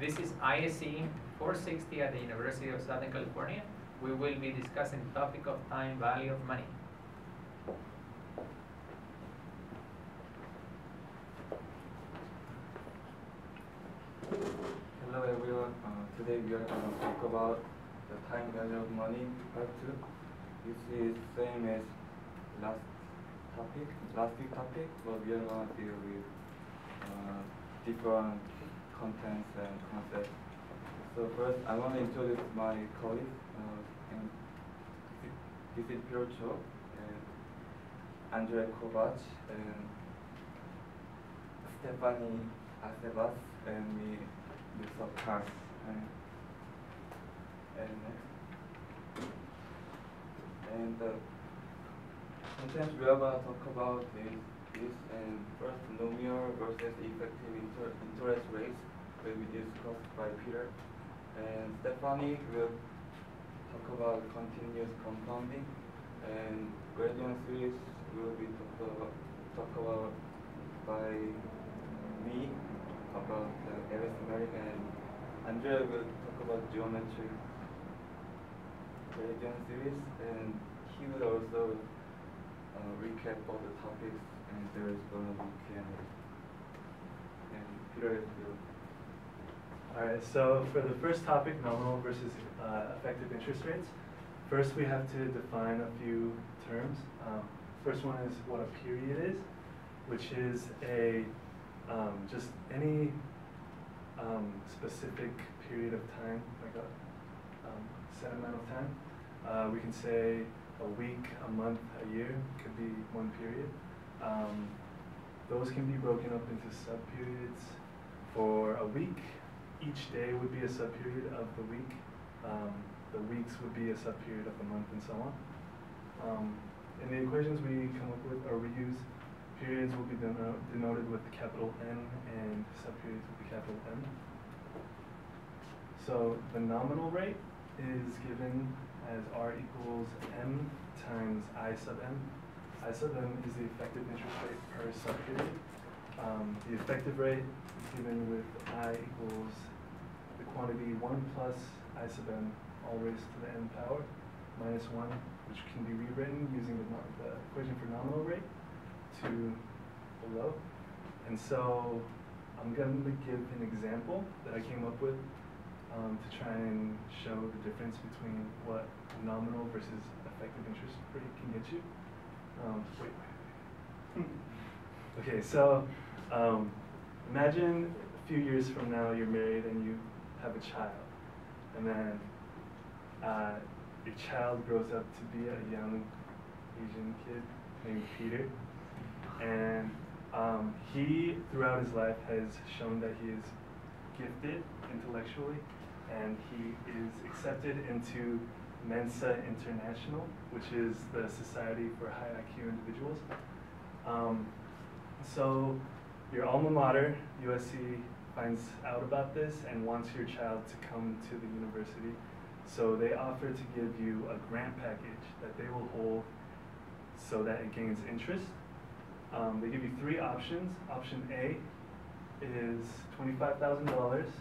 This is ISE 460 at the University of Southern California. We will be discussing the topic of time value of money. Hello everyone. Today we are going to talk about the time value of money part 2. This is same as last week topic, but we are going to deal with different contents and concepts. So first, I want to introduce my colleagues. And this is Piotr and Andrzej Kovac and Stephanie Acebas and me, Yusuf Khan. And next. And the content we are going to talk about is and first nominal versus effective interest rates will be discussed by Peter. And Stephanie will talk about continuous compounding, and gradient series will be talked about by me about the arithmetic, and Andrea will talk about geometry gradient series, and he will also recap all the topics, and there is going to be Q&A. And Peter will. Alright, so for the first topic, nominal versus effective interest rates, first we have to define a few terms. First one is what a period is, which is a just any specific period of time, like a set amount of time. We can say a week, a month, a year could be one period. Those can be broken up into sub-periods. For a week, each day would be a sub-period of the week. The weeks would be a sub-period of the month, and so on. In the equations we come up with, or we use, periods will be denoted with capital N, and sub-periods with the capital M. So the nominal rate is given as R equals M times I sub M. I sub M is the effective interest rate per sub-period. The effective rate is given with I equals the quantity 1 plus I sub m all raised to the n power minus 1, which can be rewritten using the equation for nominal rate to below. And so I'm going to give an example that I came up with to try and show the difference between what nominal versus effective interest rate can get you. Okay, so imagine a few years from now you're married and you have a child, and then your child grows up to be a young Asian kid named Peter, and he throughout his life has shown that he is gifted intellectually, and he is accepted into Mensa International, which is the Society for High IQ Individuals. So your alma mater, USC, finds out about this and wants your child to come to the university. So they offer to give you a grant package that they will hold so that it gains interest. They give you 3 options. Option A is $25,000 with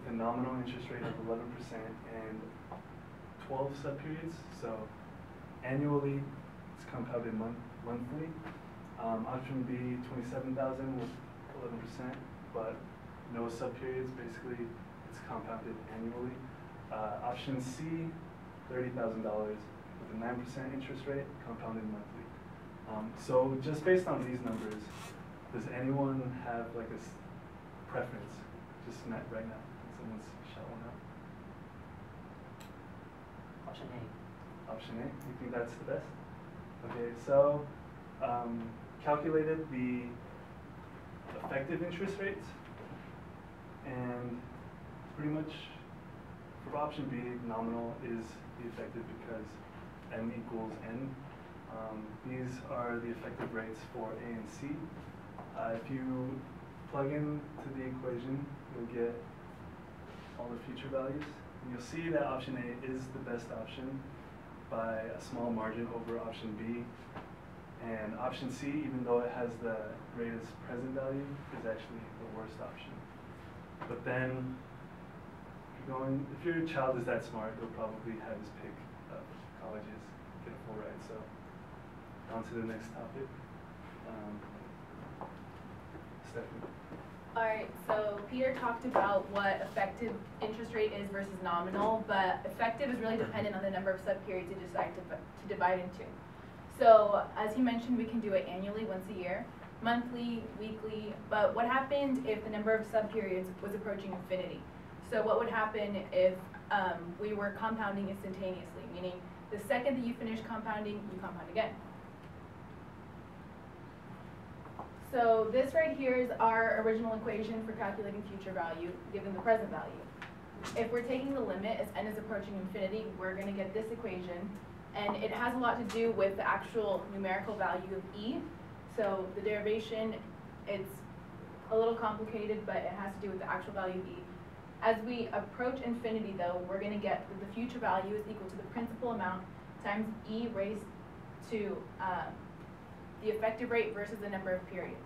a nominal interest rate of 11% and 12 sub-periods. So annually, it's compounded monthly. Option B, $27,000 with 11%, but no sub-periods. Basically, it's compounded annually. Option C, $30,000 with a 9% interest rate, compounded monthly. So just based on these numbers, does anyone have like a preference, just right now? Can someone shout one out? Option A. Option A, you think that's the best? Okay, so calculated the effective interest rates, and pretty much for option B, nominal is the effective because M equals N. These are the effective rates for A and C. If you plug into the equation, you'll get all the future values. And you'll see that option A is the best option by a small margin over option B. And option C, even though it has the greatest present value, is actually the worst option. But then if your child is that smart, he'll probably have his pick of colleges, get a full ride. So, on to the next topic. Stephanie. Alright, so Peter talked about what effective interest rate is versus nominal, but effective is really dependent on the number of sub-periods you decide to divide into. So, as he mentioned, we can do it annually, once a year, monthly, weekly, but what happened if the number of sub-periods was approaching infinity? So what would happen if we were compounding instantaneously, meaning the second that you finish compounding, you compound again. So this right here is our original equation for calculating future value given the present value. If we're taking the limit as n is approaching infinity, we're going to get this equation, and it has a lot to do with the actual numerical value of e. So the derivation, it's a little complicated, but it has to do with the actual value of e. As we approach infinity, though, we're going to get that the future value is equal to the principal amount times e raised to the effective rate versus the number of periods.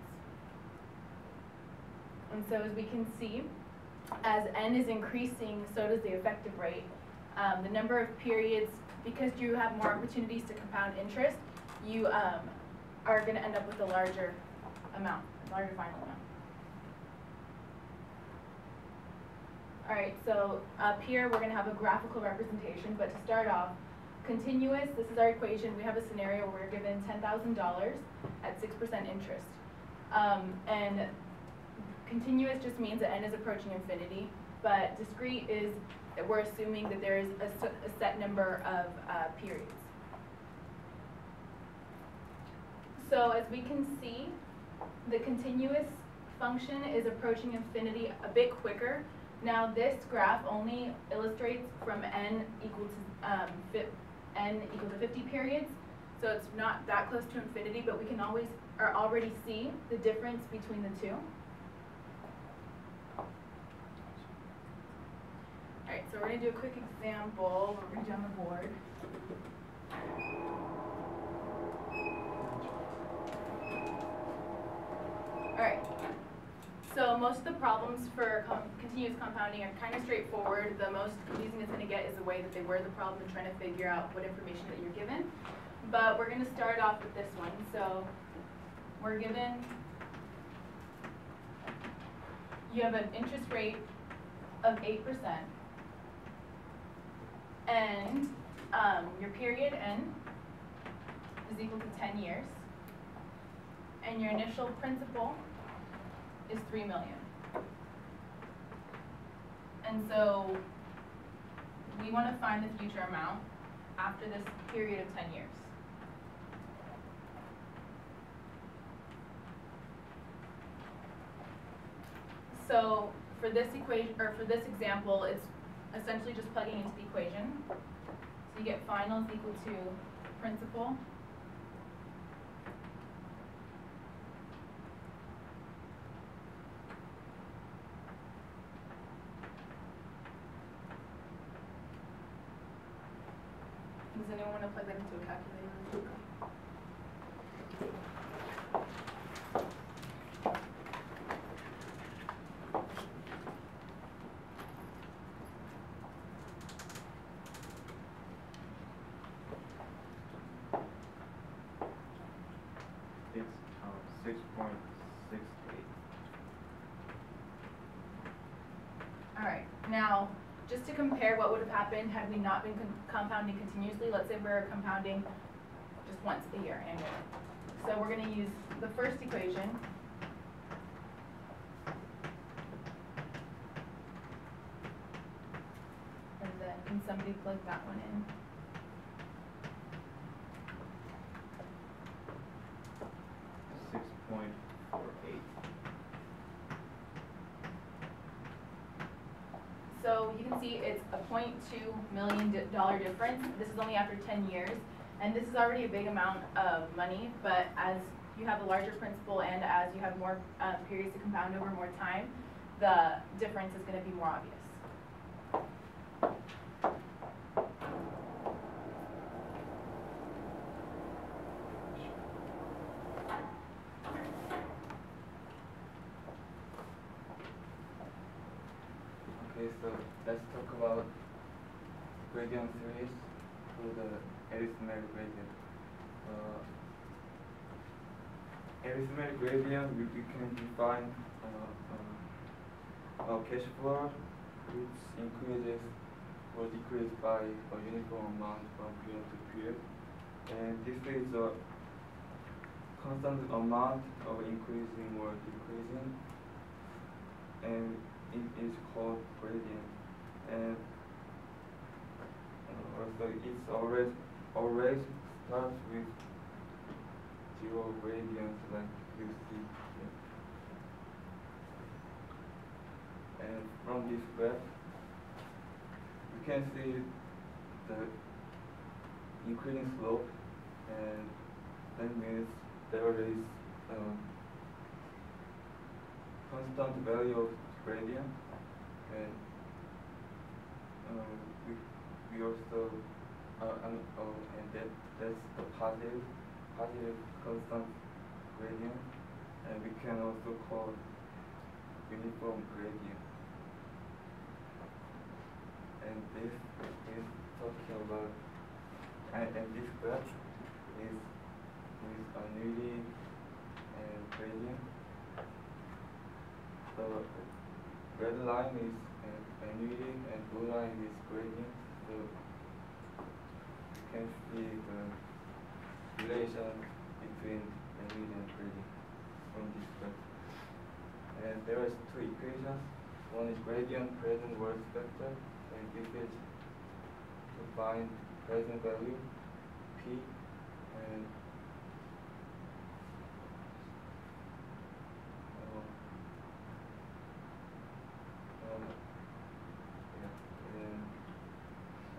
And so as we can see, as n is increasing, so does the effective rate. The number of periods, because you have more opportunities to compound interest, you are going to end up with a larger amount, a larger final amount. Alright, so up here we're going to have a graphical representation, but to start off, continuous, this is our equation. We have a scenario where we're given $10,000 at 6% interest. And continuous just means that n is approaching infinity, but discrete is that we're assuming that there is a set number of periods. So as we can see, the continuous function is approaching infinity a bit quicker. Now this graph only illustrates from n equal to 50 periods, so it's not that close to infinity, but we can already see the difference between the two. Alright, so we're going to do a quick example. We're going to do on the board. Alright, so most of the problems for continuous compounding are kind of straightforward. The most confusing it's going to get is the way that they word the problem and trying to figure out what information that you're given. But we're going to start off with this one. So we're given, you have an interest rate of 8%, and your period n is equal to 10 years, and your initial principal is $3 million. And so we want to find the future amount after this period of 10 years. So for this equation, or for this example, it's essentially just plugging into the equation. So you get final is equal to principal Does anyone want to plug that into a calculator? It's 6.68. All right, now, just to compare what would have happened had we not been compounding continuously, let's say we're compounding just once a year annually. So we're going to use the first equation. And then can somebody plug that one in? So you can see it's a $0.2 million difference. This is only after 10 years. And this is already a big amount of money, but as you have a larger principal and as you have more periods to compound over more time, the difference is going to be more obvious. Okay, so let's talk about gradient series for the arithmetic gradient. Arithmetic gradient, we can define a cash flow which increases or decreases by a uniform amount from period to period. And this is a constant amount of increasing or decreasing, and it is called gradient. And also it's always starts with zero gradient, like you see here. And from this graph, you can see the increasing slope, and that means there is constant value of gradient, and we also and that's the positive constant gradient, and we can also call uniform gradient. And this is talking about, and this graph is annuity and gradient. The red line is annuity and blue line is gradient. So you can see the relation between annuity and gradient from this graph. And there are two equations. One is gradient present worth vector, and this is to find present value P, and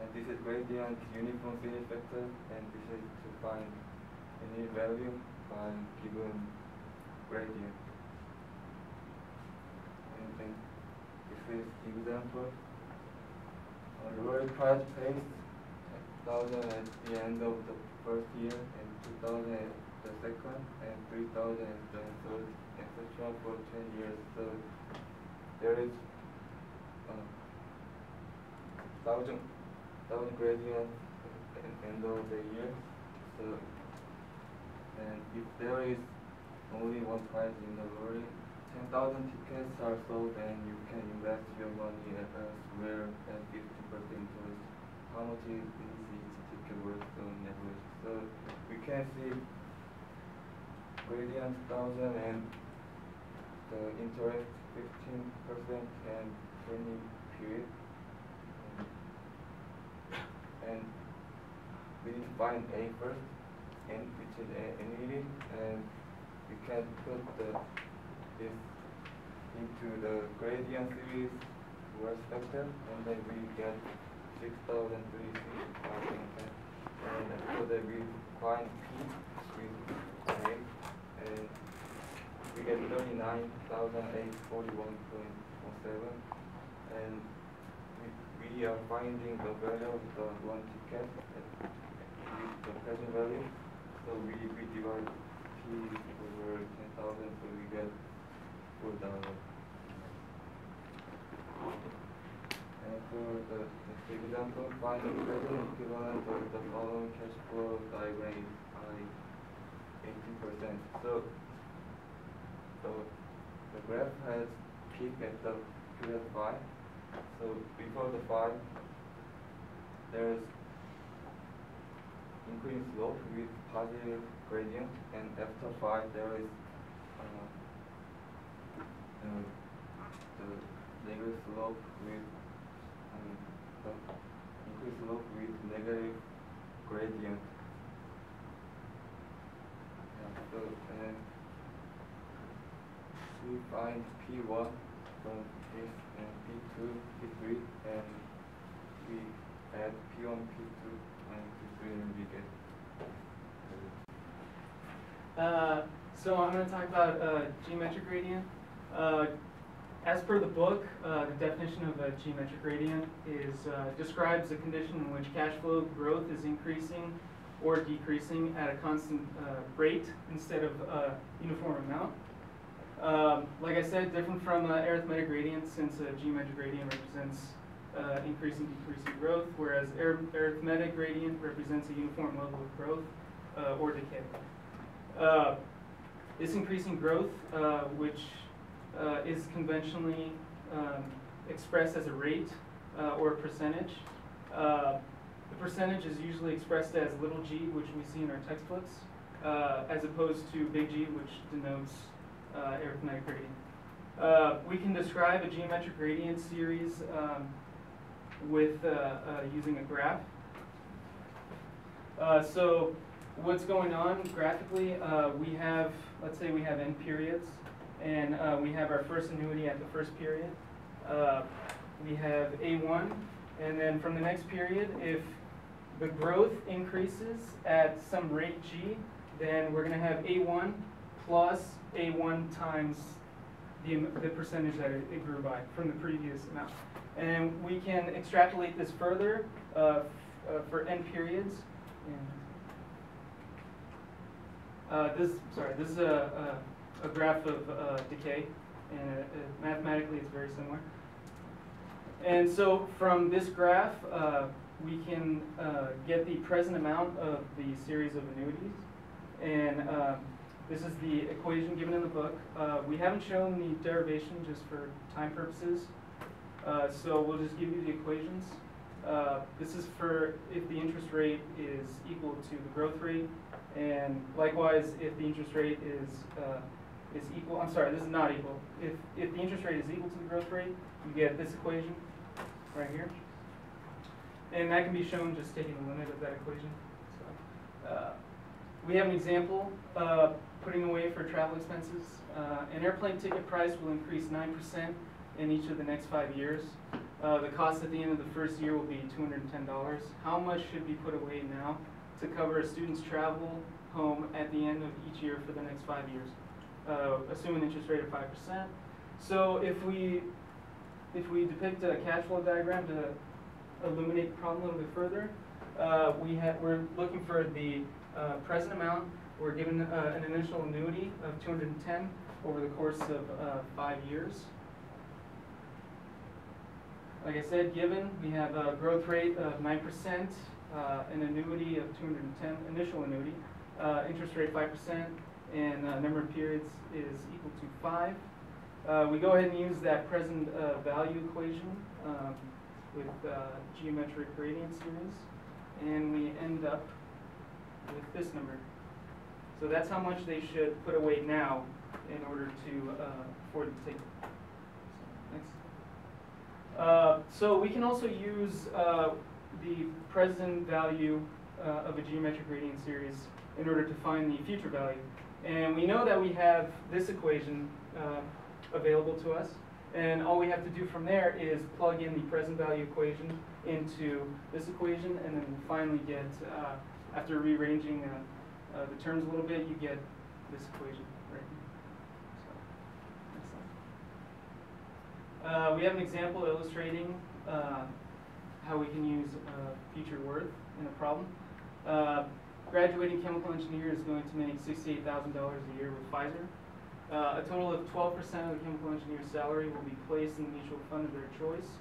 and this is gradient uniform series vector, and this is to find any value by given gradient. And then this is example. Royal price pays 1,000 at the end of the first year, and 2,000 at the second, and 3,000 at the third, etc. for 10 years. So there is 1,000 gradient at the end of the year. So, and if there is only one price in the lottery, 10,000 tickets are sold, and you can invest your money elsewhere at 50% interest. How much is each ticket worth on average? So we can see gradient 1,000 and the interest 15% and 20 period. And we need to find A first, N, which is annuity, and we can put this into the gradient series worth vector, and then we get 6,036. And after that we find P with A, and we get 39,841.17, and we are finding the value of the one ticket with the present value. So we divide P over 10,000, so we get $4. And for the next example, find the present equivalent of the following cash flow diagram by 18%. So the graph has peak at the period 5. So before the 5, there is increasing slope with positive gradient, and after 5 there is the negative slope with the increased slope with negative gradient. So and we find P1 from this, and P2, P3, and we add P1, P2, and P3, and we get. So I'm going to talk about geometric gradient. As per the book, the definition of a geometric gradient is describes a condition in which cash flow growth is increasing or decreasing at a constant rate instead of a uniform amount. Like I said, different from arithmetic gradient, since a geometric gradient represents increasing, decreasing growth, whereas arithmetic gradient represents a uniform level of growth or decay. This increasing growth, which is conventionally expressed as a rate or a percentage. The percentage is usually expressed as little g, which we see in our textbooks, as opposed to big G, which denotes arithmetic gradient. We can describe a geometric gradient series with using a graph. So what's going on graphically, we have, let's say we have n periods, and we have our first annuity at the first period. We have A1, and then from the next period, if the growth increases at some rate g, then we're going to have A1 plus A1 times the percentage that it grew by from the previous amount. And we can extrapolate this further for n periods. And, this is a graph of decay, and mathematically it's very similar. And so from this graph, we can get the present amount of the series of annuities. And this is the equation given in the book. We haven't shown the derivation just for time purposes, so we'll just give you the equations. This is for if the interest rate is equal to the growth rate, and likewise if the interest rate is equal, I'm sorry, this is not equal. If the interest rate is equal to the growth rate, you get this equation right here. And that can be shown just taking the limit of that equation. So, we have an example, putting away for travel expenses. An airplane ticket price will increase 9% in each of the next 5 years. The cost at the end of the first year will be $210. How much should be put away now to cover a student's travel home at the end of each year for the next 5 years? Assume an interest rate of 5%. So if we depict a cash flow diagram to illuminate the problem a little bit further, we're looking for the present amount. We're given an initial annuity of 210 over the course of 5 years. Like I said, given, we have a growth rate of 9%, an annuity of 210, initial annuity, interest rate 5%, and number of periods is equal to 5. We go ahead and use that present value equation with geometric gradient series, and we end up with this number. So that's how much they should put away now in order to afford to take it. Next. So we can also use the present value of a geometric gradient series in order to find the future value. And we know that we have this equation available to us, and all we have to do from there is plug in the present value equation into this equation, and then we'll finally get, after rearranging the terms a little bit, you get this equation right here. So, next slide. We have an example illustrating how we can use future worth in a problem. Graduating chemical engineer is going to make $68,000 a year with Pfizer. A total of 12% of the chemical engineer's salary will be placed in the mutual fund of their choice.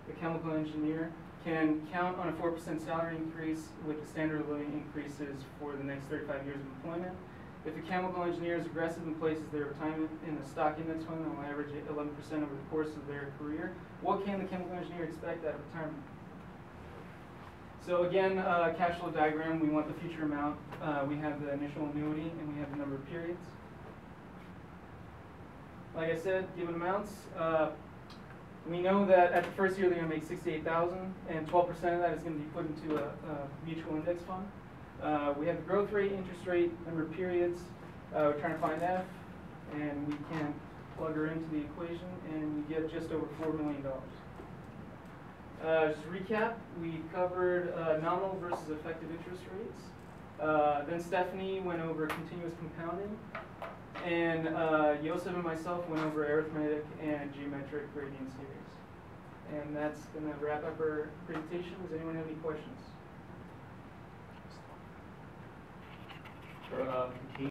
The chemical engineer can count on a 4% salary increase with the standard of living increases for the next 35 years of employment. If a chemical engineer is aggressive and places their retirement in a stock index fund that will average 11% over the course of their career, what can the chemical engineer expect out of retirement? So again, cash flow diagram, we want the future amount. We have the initial annuity, and we have the number of periods. Like I said, given amounts, we know that at the first year they're going to make $68,000, and 12% of that is going to be put into a mutual index fund. We have the growth rate, interest rate, number of periods. We're trying to find F, and we can plug her into the equation, and we get just over $4 million. Just to recap, we covered nominal versus effective interest rates. Then Stephanie went over continuous compounding. And Joseph and myself went over arithmetic and geometric gradient series. And that's going to wrap up our presentation. Does anyone have any questions?